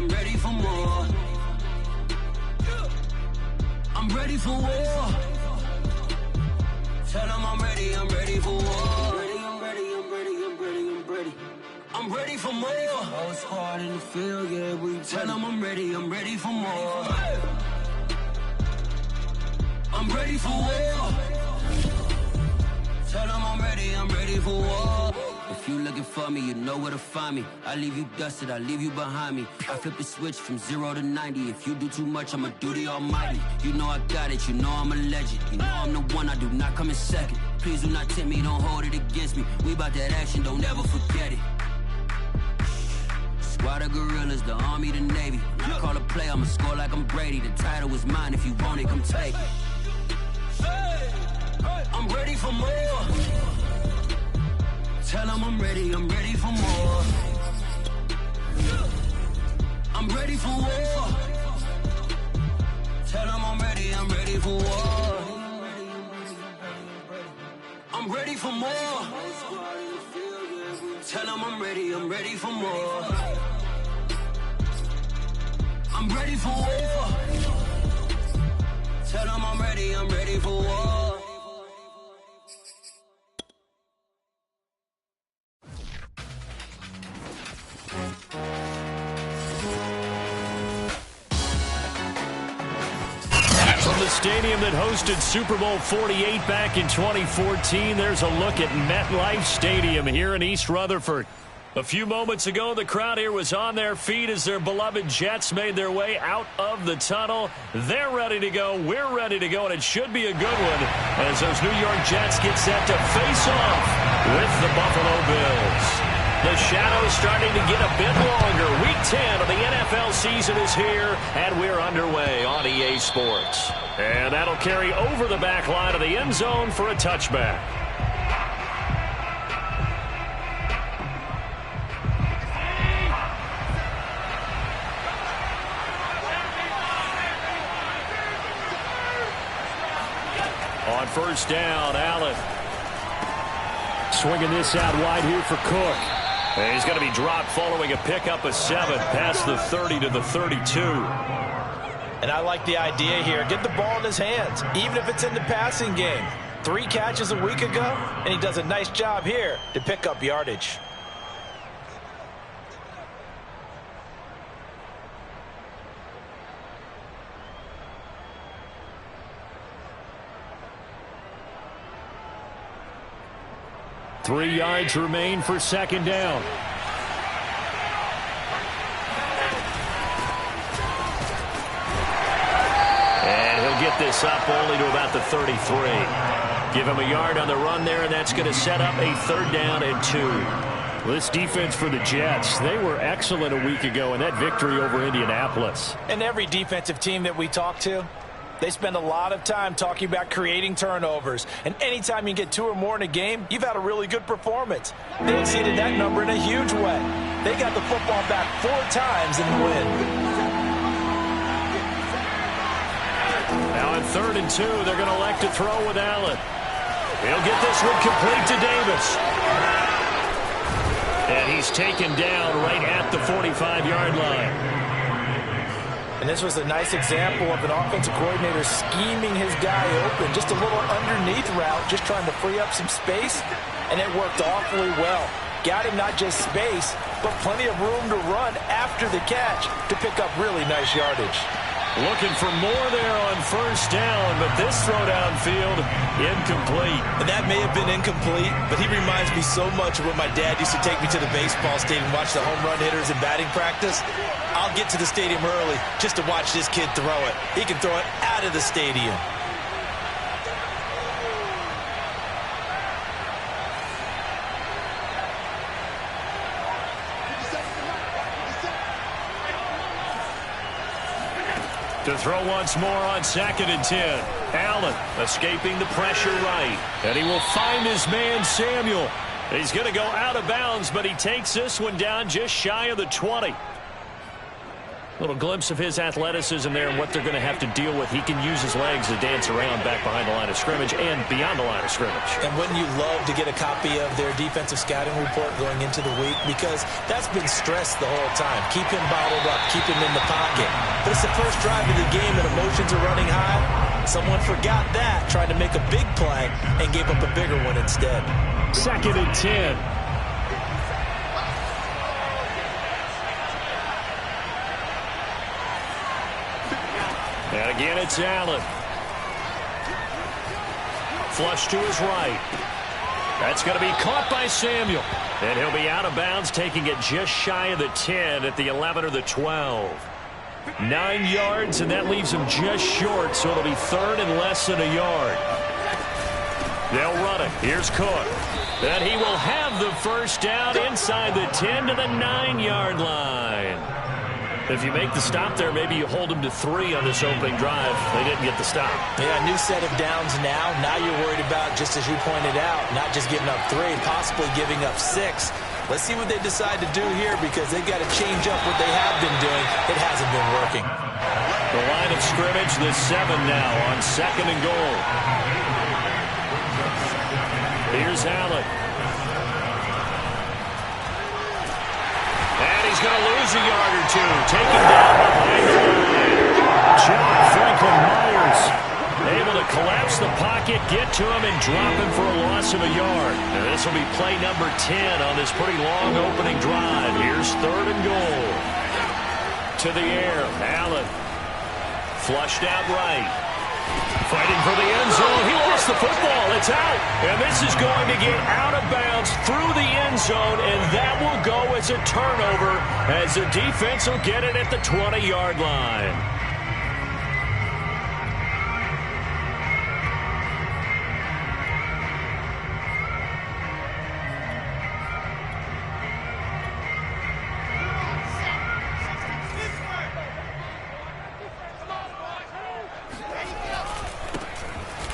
I'm ready for more. I'm ready for war. Tell them I'm ready for war. I'm ready for more. Whole squad in the field, yeah, we tell them I'm ready for more. I'm ready for war. Tell them I'm ready for war. If you looking for me, you know where to find me. I leave you dusted, I leave you behind me. I flip the switch from 0 to 90. If you do too much, I'ma do the almighty. You know I got it, you know I'm a legend. You know I'm the one, I do not come in second. Please do not tempt me, don't hold it against me. We bout that action, don't ever forget it. Squad of gorillas, the army, the navy. When I call a play, I'ma score like I'm Brady. The title is mine, if you want it, come take it. I'm ready for more. Tell them I'm ready for more. I'm ready for war. Tell them I'm ready for war. I'm ready for more. Tell them I'm ready for more. I'm ready for war. Tell them I'm ready for war. From the stadium that hosted Super Bowl 48 back in 2014, there's a look at MetLife Stadium here in East Rutherford. A few moments ago, the crowd here was on their feet as their beloved Jets made their way out of the tunnel. They're ready to go. We're ready to go, and it should be a good one as those New York Jets get set to face off with the Buffalo Bills. The shadow's starting to get a bit longer. Week 10 of the NFL season is here, and we're underway on EA Sports. And that'll carry over the back line of the end zone for a touchback. On first down, Allen. Swinging this out wide here for Cook. And he's going to be dropped following a pickup of 7 past the 30 to the 32. And I like the idea here. Get the ball in his hands, even if it's in the passing game. 3 catches a week ago, and he does a nice job here to pick up yardage. Three yards remain for second down. And he'll get this up only to about the 33. Give him a yard on the run there, and that's going to set up a 3rd down and 2. Well, this defense for the Jets, they were excellent a week ago in that victory over Indianapolis. And every defensive team that we talk to, they spend a lot of time talking about creating turnovers. And anytime you get 2 or more in a game, you've had a really good performance. They exceeded that number in a huge way. They got the football back 4 times in the win. Now on 3rd and 2, they're going to elect to throw with Allen. He'll get this one complete to Davis. And he's taken down right at the 45-yard line. And this was a nice example of an offensive coordinator scheming his guy open. Just a little underneath route, just trying to free up some space, and it worked awfully well. Got him not just space, but plenty of room to run after the catch to pick up really nice yardage. Looking for more there on first down, but this throw downfield, incomplete. And that may have been incomplete, but he reminds me so much of when my dad used to take me to the baseball stadium and watch the home run hitters in batting practice. I'll get to the stadium early just to watch this kid throw it. He can throw it out of the stadium. To throw once more on 2nd and 10. Allen escaping the pressure right. And he will find his man, Samuel. He's going to go out of bounds, but he takes this one down just shy of the 20. Little glimpse of his athleticism there and what they're going to have to deal with. He can use his legs to dance around back behind the line of scrimmage and beyond the line of scrimmage. And wouldn't you love to get a copy of their defensive scouting report going into the week? Because that's been stressed the whole time. Keep him bottled up. Keep him in the pocket. But it's the first drive of the game and emotions are running high. Someone forgot that, tried to make a big play, and gave up a bigger one instead. 2nd and 10. And again, it's Allen. Flush to his right. That's going to be caught by Samuel. And he'll be out of bounds, taking it just shy of the 10 at the 11 or the 12. 9 yards, and that leaves him just short, so it'll be 3rd and less than a yard. They'll run it. Here's Cook. And he will have the first down inside the 10 to the 9-yard line. If you make the stop there, maybe you hold them to 3 on this opening drive. They didn't get the stop. Yeah, new set of downs now. Now you're worried about, just as you pointed out, not just giving up 3, possibly giving up 6. Let's see what they decide to do here because they've got to change up what they have been doing. It hasn't been working. The line of scrimmage, the 7 now on 2nd and goal. Here's Allen. And he's going to lose a yard or 2. Taken down behind the line. John Franklin Myers able to collapse the pocket, get to him, and drop him for a loss of a yard. And this will be play number 10 on this pretty long opening drive. Here's 3rd and goal. To the air, Allen. Flushed out right. Fighting for the end zone. He lost the football. It's out. And this is going to get out of bounds through the end zone, and that will go as a turnover as the defense will get it at the 20-yard line.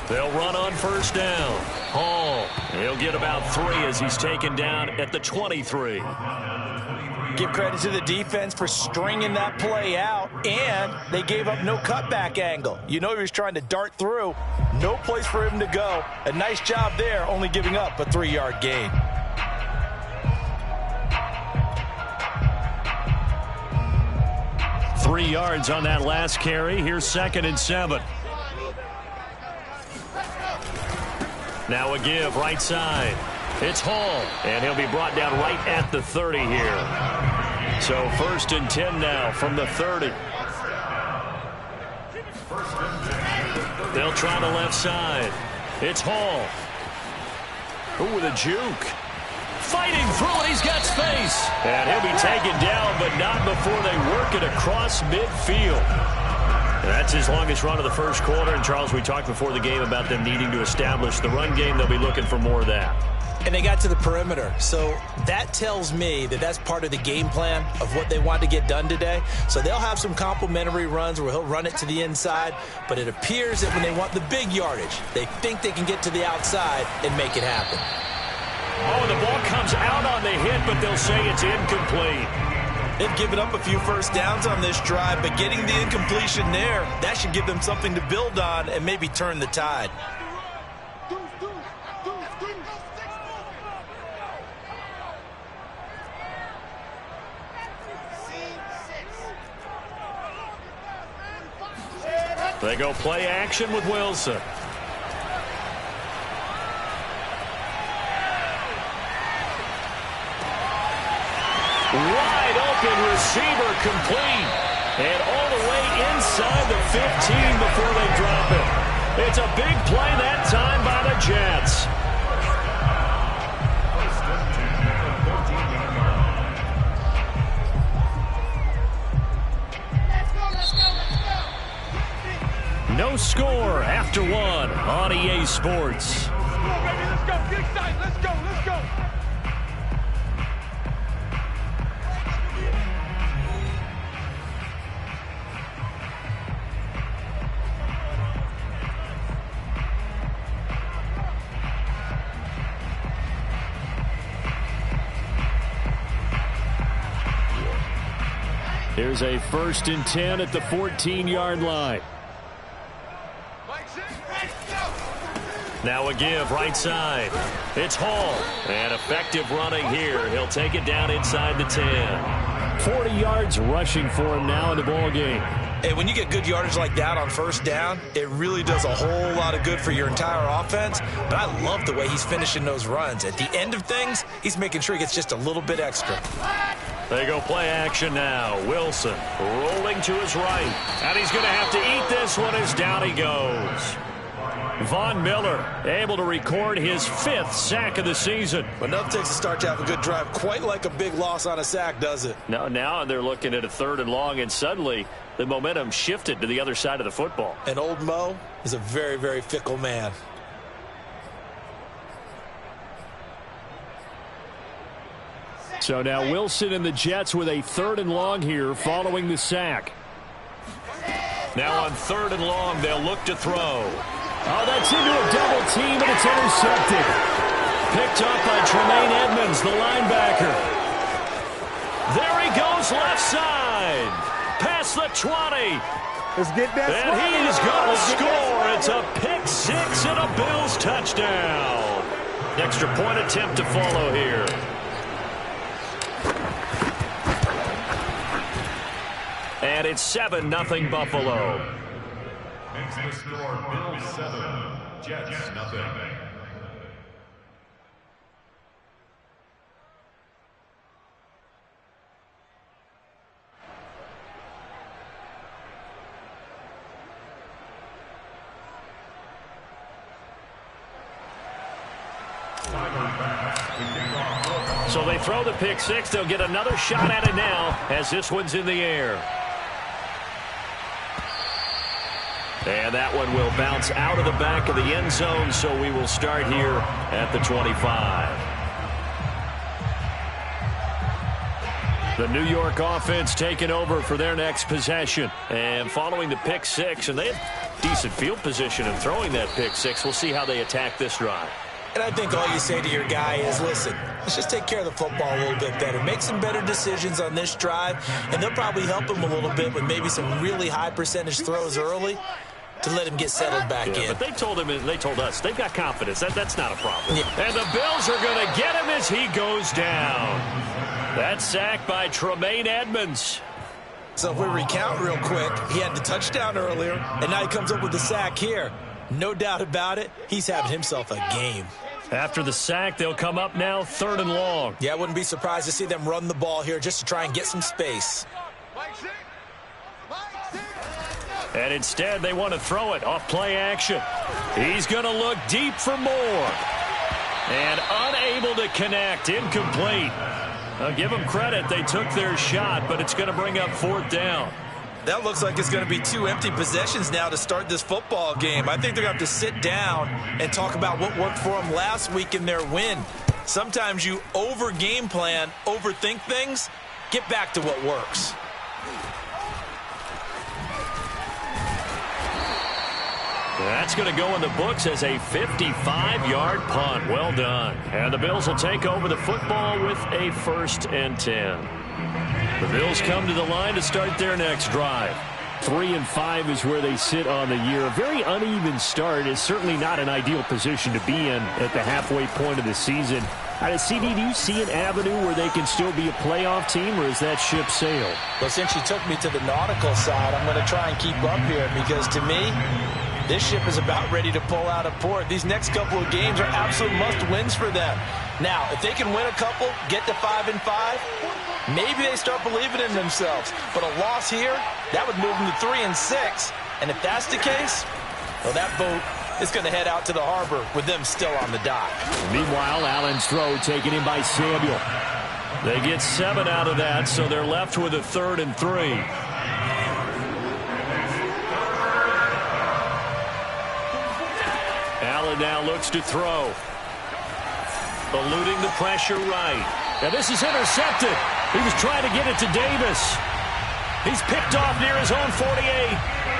They'll run on first down. Hall, he'll get about 3 as he's taken down at the 23. Give credit to the defense for stringing that play out, and they gave up no cutback angle. You know he was trying to dart through. No place for him to go. A nice job there, only giving up a 3-yard gain. Three yards on that last carry. Here's 2nd and 7. Now a give right side. It's Hall, and he'll be brought down right at the 30 here. So 1st and 10 now from the 30. They'll try the left side. It's Hall. Ooh, with a juke. Fighting through it, he's got space. And he'll be taken down, but not before they work it across midfield. That's his longest run of the first quarter. And, Charles, we talked before the game about them needing to establish the run game. They'll be looking for more of that. And they got to the perimeter. So that tells me that that's part of the game plan of what they want to get done today. So they'll have some complimentary runs where he'll run it to the inside. But it appears that when they want the big yardage, they think they can get to the outside and make it happen. Oh, the ball comes out on the hit, but they'll say it's incomplete. They've given up a few first downs on this drive, but getting the incompletion there, that should give them something to build on and maybe turn the tide. They go play action with Wilson. Wide open receiver complete. And all the way inside the 15 before they drop it. It's a big play that time by the Jets. No score after 1 on EA Sports. Come on, baby, let's go. Get excited. Let's go. Let's go. Here's a 1st and 10 at the 14-yard line. Now a give right side. It's Hall. And effective running here. He'll take it down inside the 10. 40 yards rushing for him now in the ball game. And when you get good yardage like that on 1st down, it really does a whole lot of good for your entire offense. But I love the way he's finishing those runs. At the end of things, he's making sure he gets just a little bit extra. They go play action now. Wilson rolling to his right. And he's going to have to eat this one as down he goes. Von Miller able to record his 5th sack of the season. But enough takes a start to have a good drive. Quite like a big loss on a sack, does it? Now they're looking at a 3rd and long, and suddenly the momentum shifted to the other side of the football. And old Mo is a very, very fickle man. So now Wilson and the Jets with a 3rd and long here following the sack. Now on 3rd and long, they'll look to throw. Oh, that's into a double team, and it's intercepted. Picked up by Tremaine Edmonds, the linebacker. There he goes, left side. Past the 20. Let's get that. And he's going to score. It's a pick 6 and a Bills touchdown. Extra point attempt to follow here. And it's 7-0 Buffalo. Makes the score Bills 7, Jets nothing. So they throw the pick 6. They'll get another shot at it now as this one's in the air. And that one will bounce out of the back of the end zone, so we will start here at the 25. The New York offense taking over for their next possession. And following the pick 6, and they have decent field position in throwing that pick 6. We'll see how they attack this drive. And I think all you say to your guy is, listen, let's just take care of the football a little bit better. Make some better decisions on this drive, and they'll probably help him a little bit with maybe some really high percentage throws early to let him get settled back in. But they told us they've got confidence. That's not a problem. Yeah. And the Bills are going to get him as he goes down. That sack by Tremaine Edmonds. So if we recount real quick, he had the touchdown earlier, and now he comes up with the sack here. No doubt about it, he's having himself a game. After the sack, they'll come up now 3rd and long. Yeah, I wouldn't be surprised to see them run the ball here just to try and get some space. And instead, they want to throw it off play action. He's going to look deep for more. And unable to connect, incomplete. I'll give them credit. They took their shot, but it's going to bring up 4th down. That looks like it's going to be 2 empty possessions now to start this football game. I think they're going to have to sit down and talk about what worked for them last week in their win. Sometimes you over-game plan, overthink things. Get back to what works. That's going to go in the books as a 55-yard punt. Well done. And the Bills will take over the football with a 1st and 10. The Bills come to the line to start their next drive. 3-5 is where they sit on the year. A very uneven start is certainly not an ideal position to be in at the halfway point of the season. CD, do you see an avenue where they can still be a playoff team, or is that ship sailed? Well, since you took me to the nautical side, I'm going to try and keep up here because, to me, this ship is about ready to pull out of port. These next couple of games are absolute must-wins for them. Now, if they can win a couple, get to 5-5, maybe they start believing in themselves. But a loss here, that would move them to 3-6. And if that's the case, well, that boat is going to head out to the harbor with them still on the dock. Meanwhile, Allen's throw taken in by Samuel. They get 7 out of that, so they're left with a 3rd and 3. Allen now looks to throw. Eluding the pressure right. Now this is intercepted. He was trying to get it to Davis. He's picked off near his own 48.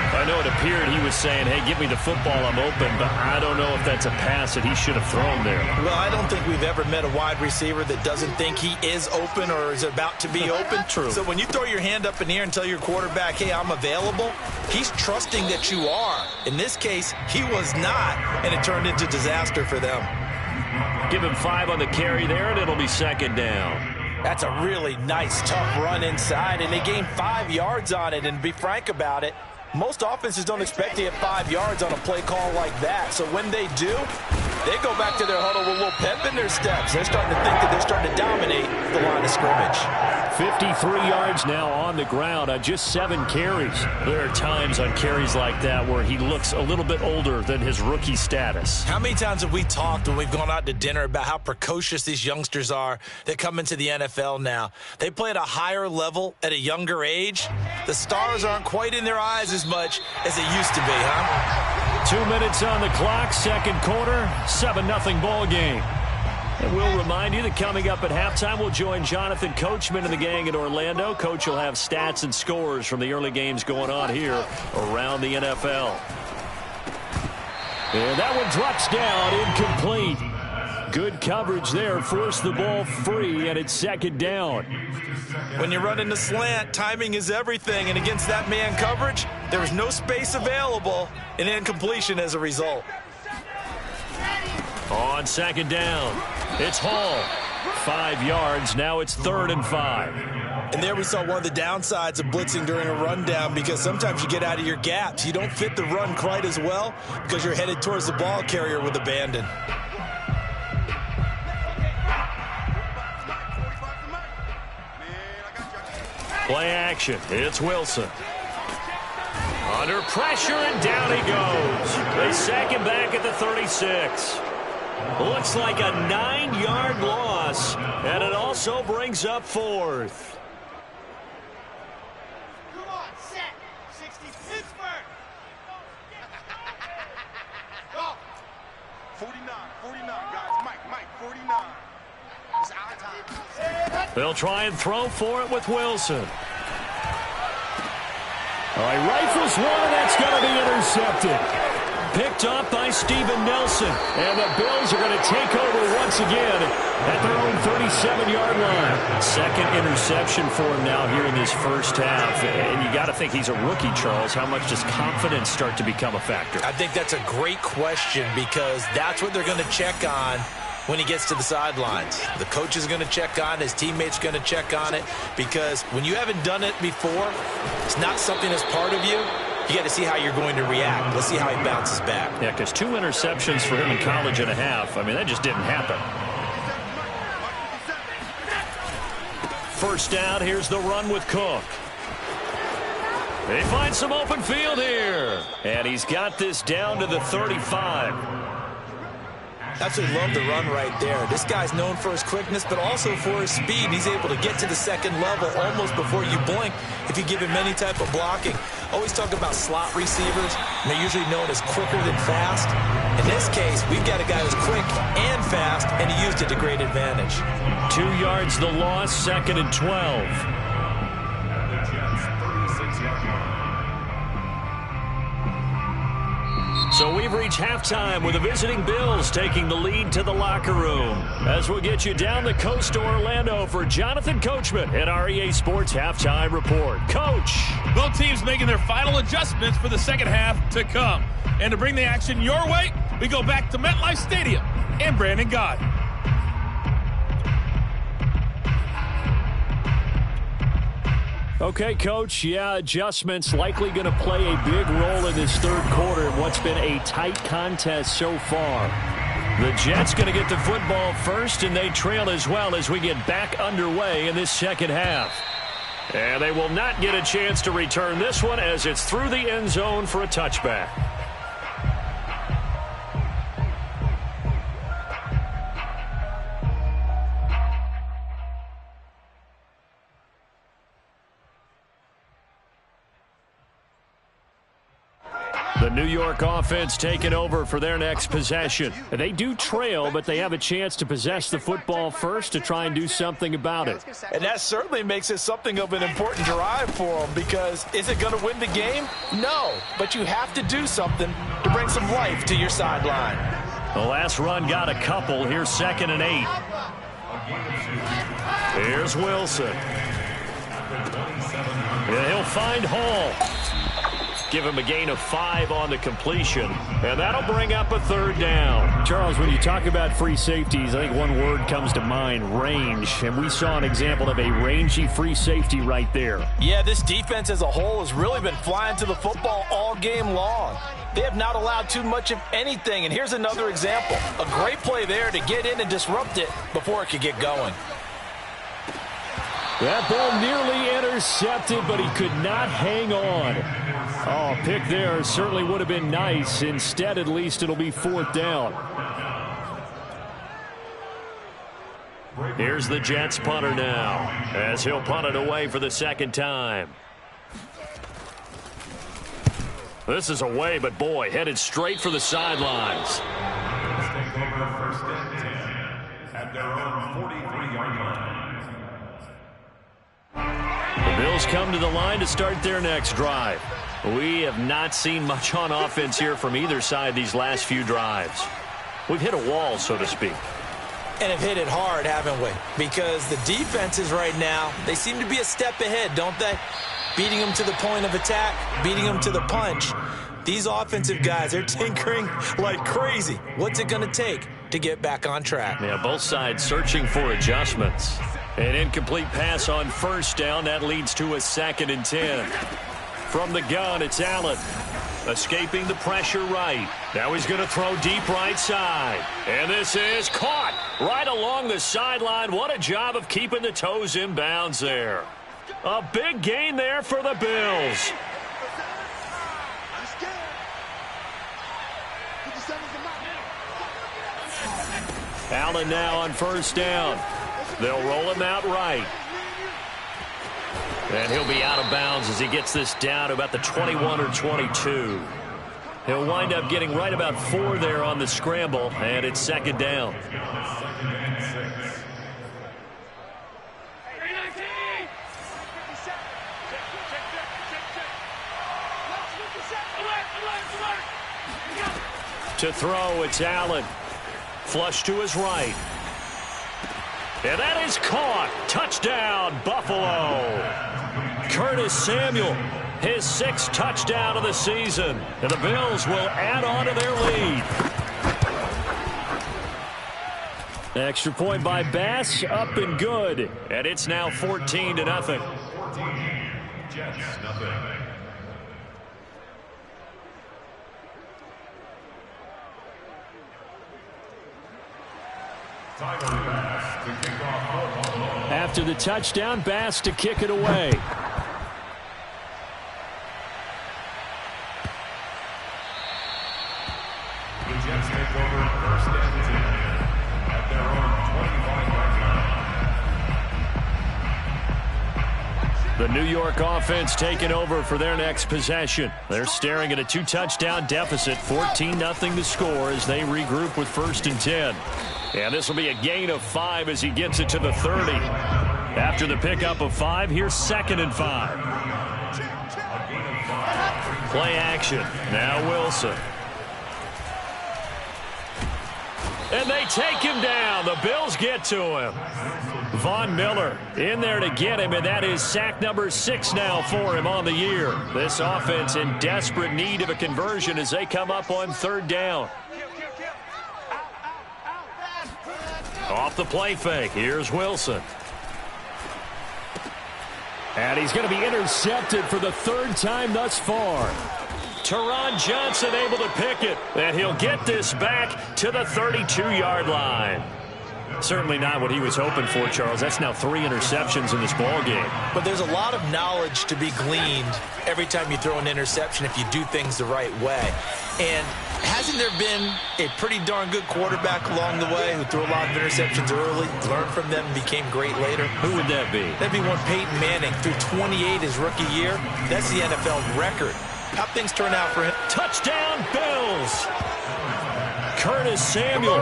I know it appeared he was saying, hey, give me the football, I'm open, but I don't know if that's a pass that he should have thrown there. Well, I don't think we've ever met a wide receiver that doesn't think he is open or is about to be open. True. So when you throw your hand up in the air and tell your quarterback, hey, I'm available, he's trusting that you are. In this case, he was not, and it turned into disaster for them. Give him 5 on the carry there, and it'll be second down. That's a really nice, tough run inside, and they gained 5 yards on it. And to be frank about it, most offenses don't expect to get 5 yards on a play call like that. So when they do, they go back to their huddle with a little pep in their steps. They're starting to think that they're starting to dominate the line of scrimmage. 53 yards now on the ground on just 7 carries. There are times on carries like that where he looks a little bit older than his rookie status. How many times have we talked when we've gone out to dinner about how precocious these youngsters are that come into the NFL now? They play at a higher level at a younger age. The stars aren't quite in their eyes as much as they used to be, huh? 2 minutes on the clock, second quarter, 7-0 ball game. And we'll remind you that coming up at halftime, we'll join Jonathan Coachman and the gang in Orlando. Coach will have stats and scores from the early games going on here around the NFL. And that one drops down, incomplete. Good coverage there, forced the ball free, and it's second down. When you're running the slant, timing is everything, and against that man coverage, there was no space available, and incompletion as a result. On second down, it's Hall. 5 yards, now it's 3rd and 5. And there we saw one of the downsides of blitzing during a rundown, because sometimes you get out of your gaps. You don't fit the run quite as well because you're headed towards the ball carrier with abandon. Play action, it's Wilson. Under pressure, and down he goes. They sack him back at the 36. Looks like a 9-yard loss, and it also brings up 4th. Come on, set. 60 Pittsburgh. Go. 49, guys. Mike, 49. It's our time. They'll try and throw for it with Wilson. All right, rifles one, and that's going to be intercepted. Picked up by Steven Nelson. And the Bills are going to take over once again at their own 37-yard line. Second interception for him now here in this first half. And you got to think he's a rookie, Charles. How much does confidence start to become a factor? I think that's a great question, because that's what they're going to check on when he gets to the sidelines. The coach is going to check on it. His teammates are going to check on it, because when you haven't done it before, it's not something that's part of you. You got to see how you're going to react. Let's see how he bounces back. Yeah, because 2 interceptions for him in college and a half. I mean, that just didn't happen. First down, here's the run with Cook. They find some open field here. And he's got this down to the 35. Absolutely love the run right there. This guy's known for his quickness, but also for his speed. He's able to get to the second level almost before you blink if you give him any type of blocking. Always talk about slot receivers, and they're usually known as quicker than fast. In this case, we've got a guy who's quick and fast, and he used it to great advantage. 2 yards the loss, 2nd and 12. So we've reached halftime with the visiting Bills taking the lead to the locker room. As we'll get you down the coast to Orlando for Jonathan Coachman at our EA Sports Halftime Report. Coach. Both teams making their final adjustments for the second half to come. And to bring the action your way, we go back to MetLife Stadium and Brandon Gaudin. Okay, Coach, yeah, adjustments likely going to play a big role in this third quarter in what's been a tight contest so far. The Jets going to get the football first, and they trail as well as we get back underway in this second half. And they will not get a chance to return this one as it's through the end zone for a touchback. The New York offense taking over for their next possession. They do trail, but they have a chance to possess the football first to try and do something about it. And that certainly makes it something of an important drive for them, because is it going to win the game? No, but you have to do something to bring some life to your sideline. The last run got a couple. Here's 2nd and 8. Here's Wilson. And he'll find Hall. Give him a gain of 5 on the completion, and that'll bring up a 3rd down. Charles, when you talk about free safeties, I think one word comes to mind: range. And we saw an example of a rangy free safety right there. Yeah, this defense as a whole has really been flying to the football all game long. They have not allowed too much of anything, and here's another example. A great play there to get in and disrupt it before it could get going. That ball nearly intercepted, but he could not hang on. Oh, pick there certainly would have been nice. Instead, at least, it'll be 4th down. Here's the Jets punter now, as he'll punt it away for the 2nd time. This is away, but boy, headed straight for the sidelines. Take over 1st and 10 at their own 43-yard line. The Bills come to the line to start their next drive. We have not seen much on offense here from either side these last few drives. We've hit a wall, so to speak. And have hit it hard, haven't we? Because the defenses right now, they seem to be a step ahead, don't they? Beating them to the point of attack, beating them to the punch. These offensive guys, they're tinkering like crazy. What's it going to take to get back on track? Yeah, both sides searching for adjustments. An incomplete pass on 1st down. That leads to a 2nd and 10. From the gun, it's Allen. Escaping the pressure right. Now he's going to throw deep right side. And this is caught right along the sideline. What a job of keeping the toes in bounds there. A big gain there for the Bills. Allen now on 1st down. They'll roll him out right. And he'll be out of bounds as he gets this down to about the 21 or 22. He'll wind up getting right about 4 there on the scramble, and it's 2nd down. To throw, it's Allen. Flush to his right. And that is caught. Touchdown, Buffalo. Curtis Samuel, his 6th touchdown of the season. And the Bills will add on to their lead. Extra point by Bass, up and good. And it's now 14-0. 14, Jets, nothing. After the touchdown, Bass to kick it away. The Jets take over 1st and 10 at their own 25-yard line. The New York offense taking over for their next possession. They're staring at a 2-touchdown deficit, 14-0 the score as they regroup with 1st and 10. And this will be a gain of 5 as he gets it to the 30. After the pickup of 5, here's 2nd and 5. Play action. Now Wilson. And they take him down. The Bills get to him. Von Miller in there to get him, and that is sack number 6 now for him on the year. This offense in desperate need of a conversion as they come up on 3rd down. Off the play fake, here's Wilson. And he's going to be intercepted for the 3rd time thus far. Teron Johnson able to pick it, and he'll get this back to the 32-yard line. Certainly not what he was hoping for, Charles. That's now 3 interceptions in this ball game. But there's a lot of knowledge to be gleaned every time you throw an interception if you do things the right way. And hasn't there been a pretty darn good quarterback along the way who threw a lot of interceptions early, learned from them, and became great later? Who would that be? That'd be one Peyton Manning. Threw 28 his rookie year. That's the NFL record How'd things turn out for him? Touchdown, Bills! Curtis Samuel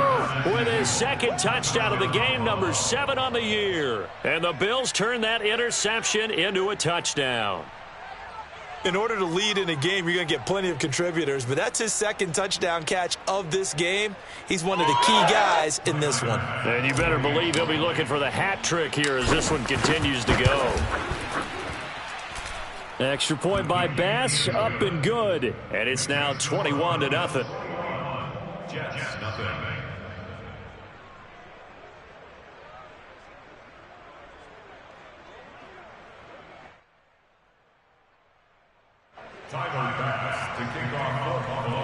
with his second touchdown of the game, number 7 on the year. And the Bills turn that interception into a touchdown. In order to lead in a game, you're going to get plenty of contributors, but that's his second touchdown catch of this game. He's one of the key guys in this one. And you better believe he'll be looking for the hat trick here as this one continues to go. Extra point by Bass, up and good. And it's now 21-0. Jets, nothing. Tyler Bass to kick off for Buffalo.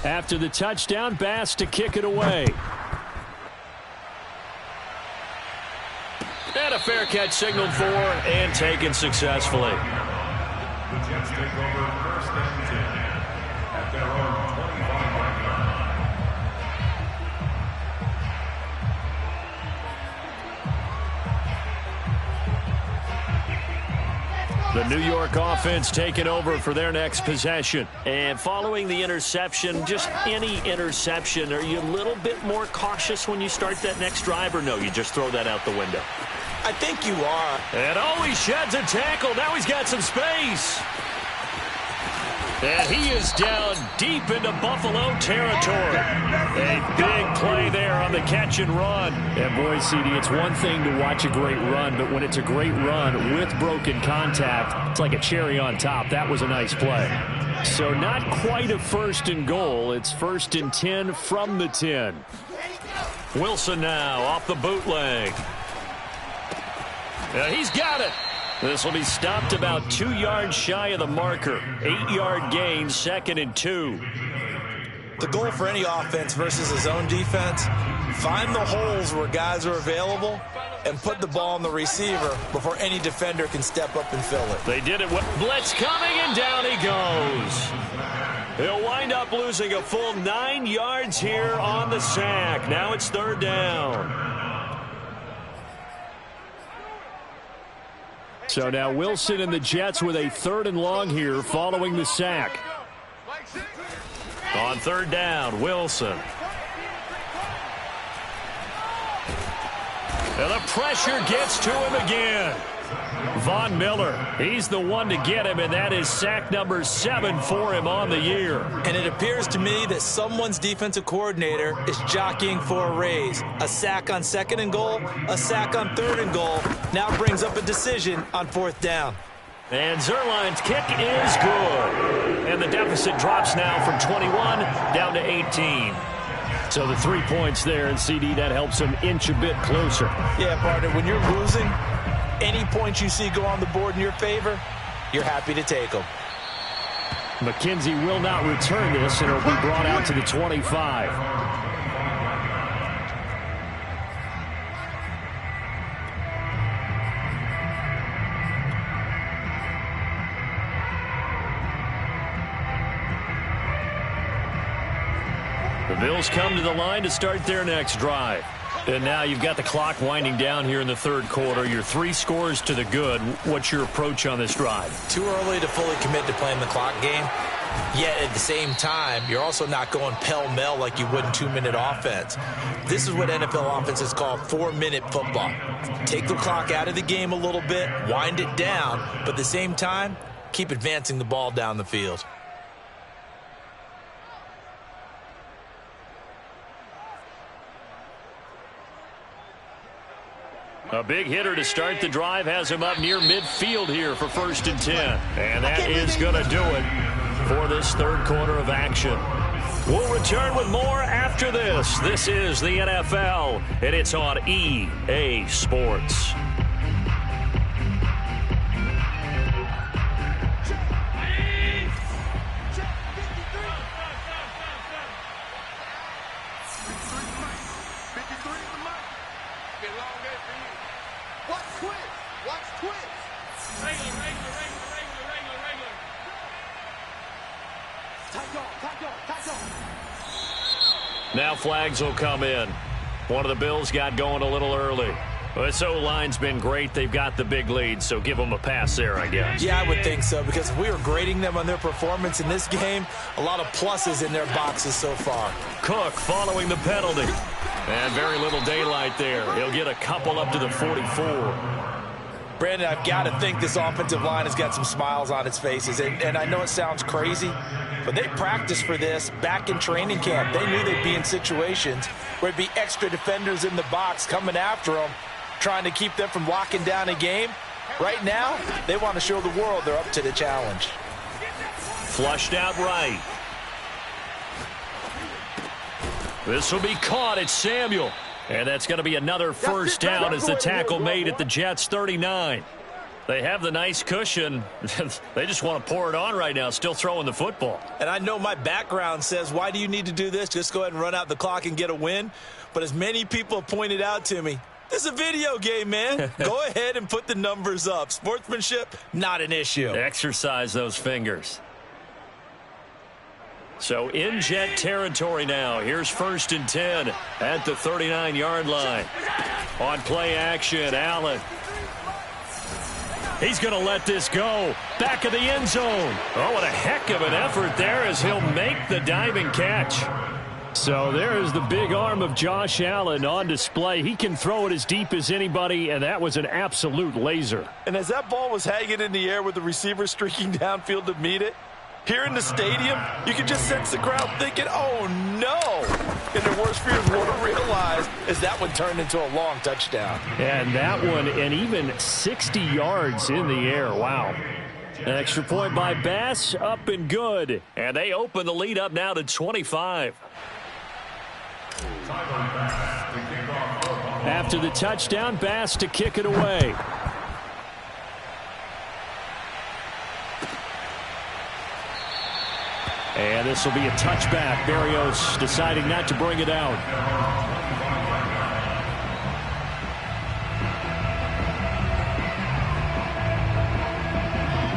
After the touchdown, Bass to kick it away. And a fair catch signaled for and taken successfully. The Jets take over 1st and 10 at their own 25-yard line. The New York offense taking over for their next possession. And following the interception, just any interception, are you a little bit more cautious when you start that next drive, or no, you just throw that out the window? I think you are. And he sheds a tackle. Now he's got some space. And he is down deep into Buffalo territory. A big play there on the catch and run. And boy, CD, it's one thing to watch a great run, but when it's a great run with broken contact, it's like a cherry on top. That was a nice play. So not quite a 1st and goal. It's 1st and 10 from the 10. Wilson now off the bootleg. He's got it. This will be stopped about 2 yards shy of the marker. 8-yard gain, 2nd and 2. The goal for any offense versus his own defense, find the holes where guys are available and put the ball on the receiver before any defender can step up and fill it. They did it with blitz coming, and down he goes. He'll wind up losing a full 9 yards here on the sack. Now it's 3rd down. So now Wilson and the Jets with a 3rd and long here following the sack. On 3rd down, Wilson. And the pressure gets to him again. Von Miller, he's the one to get him, and that is sack number 7 for him on the year. And it appears to me that someone's defensive coordinator is jockeying for a raise. A sack on 2nd and goal, a sack on 3rd and goal, now brings up a decision on 4th down. And Zuerlein's kick is good. And the deficit drops now from 21 down to 18. So the 3 points there, and CD, that helps him inch a bit closer. Yeah, partner, when you're losing, any points you see go on the board in your favor, you're happy to take them. McKenzie will not return this, and it'll be brought out to the 25. The Bills come to the line to start their next drive. And now you've got the clock winding down here in the 3rd quarter. You're 3 scores to the good. What's your approach on this drive? Too early to fully commit to playing the clock game. Yet at the same time, you're also not going pell-mell like you would in 2-minute offense. This is what NFL offenses call 4-minute football. Take the clock out of the game a little bit, wind it down, but at the same time, keep advancing the ball down the field. A big hitter to start the drive has him up near midfield here for 1st and 10. And that is going to do it for this 3rd quarter of action. We'll return with more after this. This is the NFL, and it's on EA Sports. Now flags will come in. One of the Bills got going a little early. This O-line's been great. They've got the big lead, so give them a pass there, I guess. Yeah, I would think so, because if we were grading them on their performance in this game, a lot of pluses in their boxes so far. Cook following the penalty. And very little daylight there. He'll get a couple up to the 44. Brandon, I've got to think this offensive line has got some smiles on its faces. And I know it sounds crazy, but they practiced for this back in training camp. They knew they'd be in situations where it'd be extra defenders in the box coming after them, trying to keep them from locking down a game. Right now, they want to show the world they're up to the challenge. Flushed out right. This will be caught. It's Samuel. And that's going to be another first down as the tackle made at the Jets' 39. They have the nice cushion. They just want to pour it on right now, still throwing the football. And I know my background says, why do you need to do this? Just go ahead and run out the clock and get a win. But as many people have pointed out to me, this is a video game, man. Go ahead and put the numbers up. Sportsmanship, not an issue. Exercise those fingers. So in Jet territory now. Here's 1st and 10 at the 39-yard line. On play action, Allen. He's going to let this go. Back of the end zone. Oh, what a heck of an effort there as he'll make the diving catch. So there's the big arm of Josh Allen on display. He can throw it as deep as anybody, and that was an absolute laser. And as that ball was hanging in the air with the receiver streaking downfield to meet it, here in the stadium, you can just sense the crowd thinking, oh, no. And their worst fears won't realize as that one turned into a long touchdown. And that one, and even 60 yards in the air. Wow. An extra point by Bass, up and good. And they open the lead up now to 25. After the touchdown, Bass to kick it away. And this will be a touchback. Berrios deciding not to bring it out.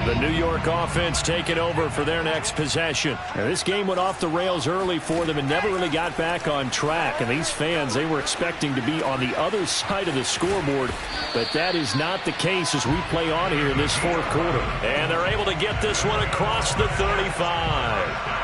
The New York offense taking over for their next possession. Now, this game went off the rails early for them and never really got back on track. And these fans, they were expecting to be on the other side of the scoreboard. But that is not the case as we play on here in this 4th quarter. And they're able to get this one across the 35.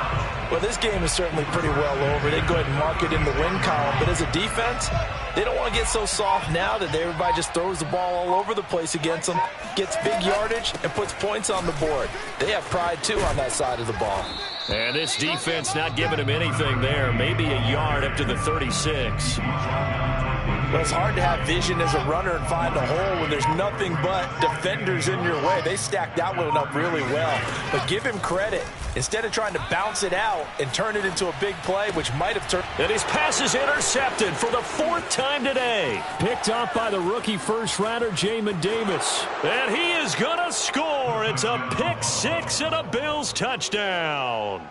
Well, this game is certainly pretty well over. They go ahead and mark it in the win column. But as a defense, they don't want to get so soft now that everybody just throws the ball all over the place against them, gets big yardage, and puts points on the board. They have pride, too, on that side of the ball. And this defense not giving him anything there. Maybe a yard up to the 36. Well, it's hard to have vision as a runner and find a hole when there's nothing but defenders in your way. They stacked that one up really well. But give him credit. Instead of trying to bounce it out and turn it into a big play, which might have turned... And his pass is intercepted for the 4th time today. Picked off by the rookie first-rounder, Jamin Davis. And he is going to score. It's a pick-6 and a Bills touchdown.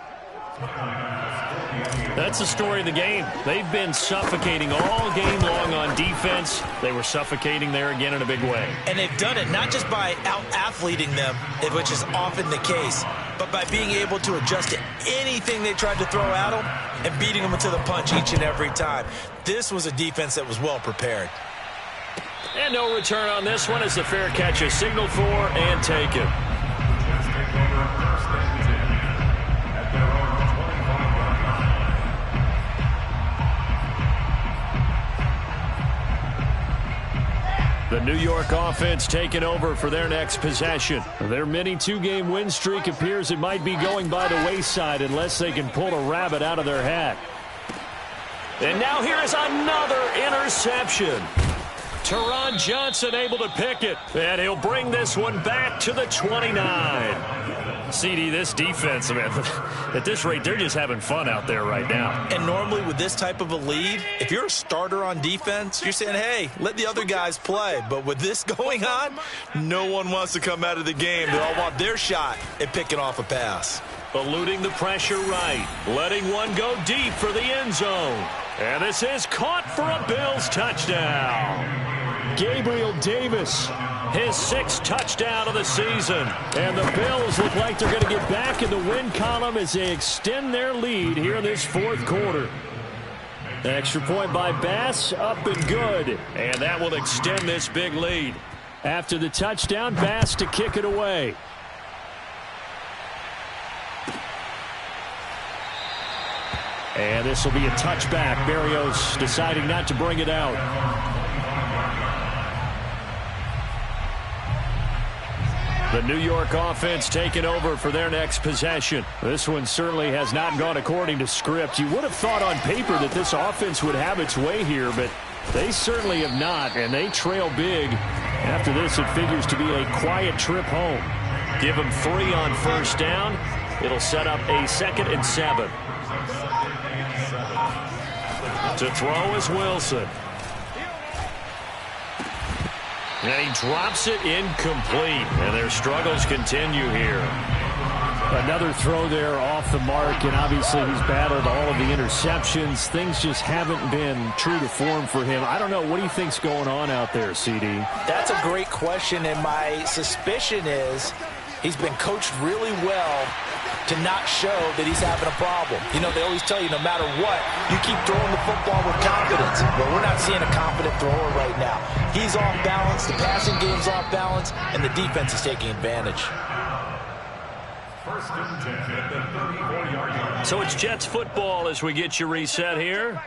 That's the story of the game. They've been suffocating all game long on defense. They were suffocating there again in a big way. And they've done it not just by out-athleting them, which is often the case, but by being able to adjust to anything they tried to throw at them and beating them to the punch each and every time. This was a defense that was well prepared. And no return on this one as the fair catch is signaled for and taken. The New York offense taking over for their next possession. Their mini 2-game win streak appears it might be going by the wayside unless they can pull a rabbit out of their hat. And now here is another interception. Teron Johnson able to pick it. And he'll bring this one back to the 29. CD, this defense, man, at this rate, they're just having fun out there right now. And normally with this type of a lead, if you're a starter on defense, you're saying, hey, let the other guys play. But with this going on, no one wants to come out of the game. They all want their shot at picking off a pass. Eluding the pressure right. Letting one go deep for the end zone. And this is caught for a Bills touchdown. Gabriel Davis, his 6th touchdown of the season. And the Bills look like they're going to get back in the win column as they extend their lead here in this 4th quarter. Extra point by Bass, up and good. And that will extend this big lead. After the touchdown, Bass to kick it away. And this will be a touchback. Berrios deciding not to bring it out. The New York offense taking over for their next possession. This one certainly has not gone according to script. You would have thought on paper that this offense would have its way here, but they certainly have not, and they trail big. After this, it figures to be a quiet trip home. Give them 3 on first down. It'll set up a 2nd and 7. To throw is Wilson. And he drops it incomplete. And their struggles continue here. Another throw there off the mark, and obviously he's battled all of the interceptions. Things just haven't been true to form for him. I don't know. What do you think's going on out there, CD? That's a great question, and my suspicion is he's been coached really well to not show that he's having a problem. You know, they always tell you no matter what, you keep throwing the football with confidence. But we're not seeing a confident thrower right now. He's off balance, the passing game's off balance, and the defense is taking advantage. So it's Jets football as we get you reset here.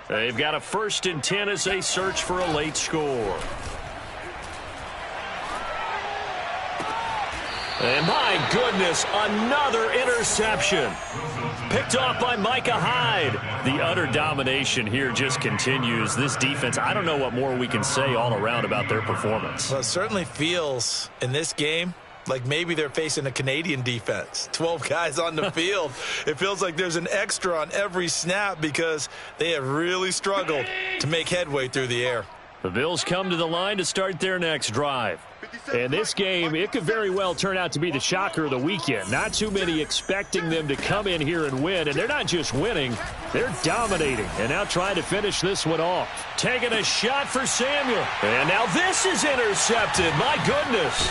They've got a 1st and 10 as they search for a late score. And my goodness, another interception. Picked off by Micah Hyde. The utter domination here just continues. This defense, I don't know what more we can say all around about their performance. Well, it certainly feels in this game like maybe they're facing a Canadian defense. 12 guys on the field. It feels like there's an extra on every snap because they have really struggled to make headway through the air. The Bills come to the line to start their next drive. And this game, it could very well turn out to be the shocker of the weekend. Not too many expecting them to come in here and win. And they're not just winning, they're dominating. And now trying to finish this one off. Taking a shot for Samuel. And now this is intercepted. My goodness.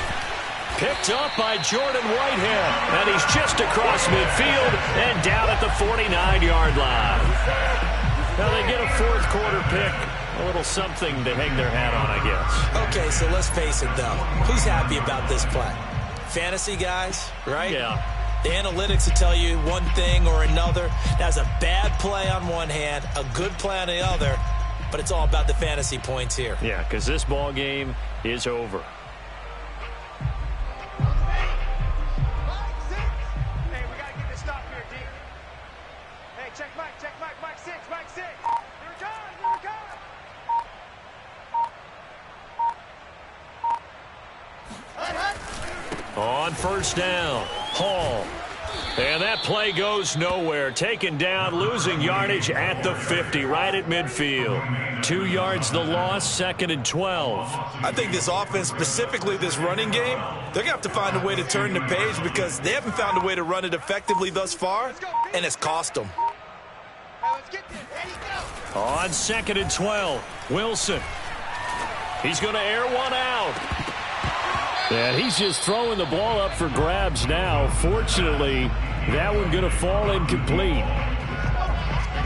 Picked up by Jordan Whitehead. And he's just across midfield and down at the 49-yard line. Now they get a 4th quarter pick. A little something to hang their hat on, I guess. Okay, so let's face it, though. Who's happy about this play? Fantasy guys, right? Yeah. The analytics will tell you one thing or another. That's a bad play on one hand, a good play on the other, but it's all about the fantasy points here. Yeah, because this ball game is over. Hey, we got to get this stop here, D. Hey, check Mike 6, Mike 6. Here we go, here we go. On first down, Hall. And that play goes nowhere. Taken down, losing yardage at the 50, right at midfield. 2 yards the loss, 2nd and 12. I think this offense, specifically this running game, they're going to have to find a way to turn the page because they haven't found a way to run it effectively thus far, and it's cost them. On 2nd and 12, Wilson. He's going to air one out. And he's just throwing the ball up for grabs now. Fortunately, that one going to fall incomplete.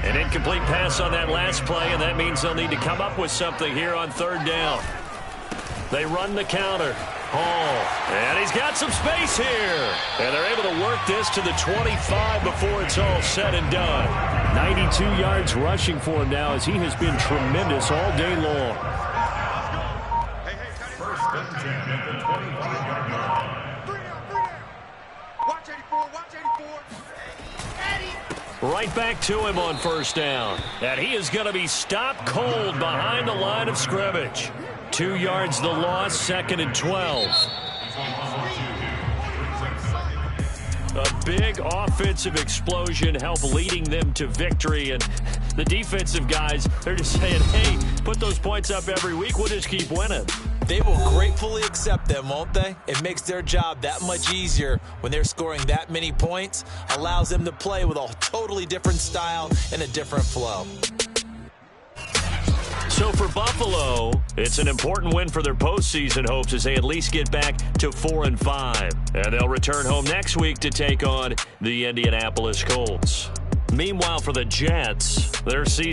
An incomplete pass on that last play, and that means they'll need to come up with something here on 3rd down. They run the counter. Hall. And he's got some space here. And they're able to work this to the 25 before it's all said and done. 92 yards rushing for him now as he has been tremendous all day long. Right back to him on first down. And he is going to be stopped cold behind the line of scrimmage. 2 yards the loss, 2nd and 12. A big offensive explosion helped leading them to victory. And the defensive guys, they're just saying, hey, put those points up every week. We'll just keep winning. They will gratefully accept them, won't they? It makes their job that much easier when they're scoring that many points. Allows them to play with a totally different style and a different flow. So for Buffalo, it's an important win for their postseason hopes as they at least get back to 4-5. And they'll return home next week to take on the Indianapolis Colts. Meanwhile, for the Jets, their season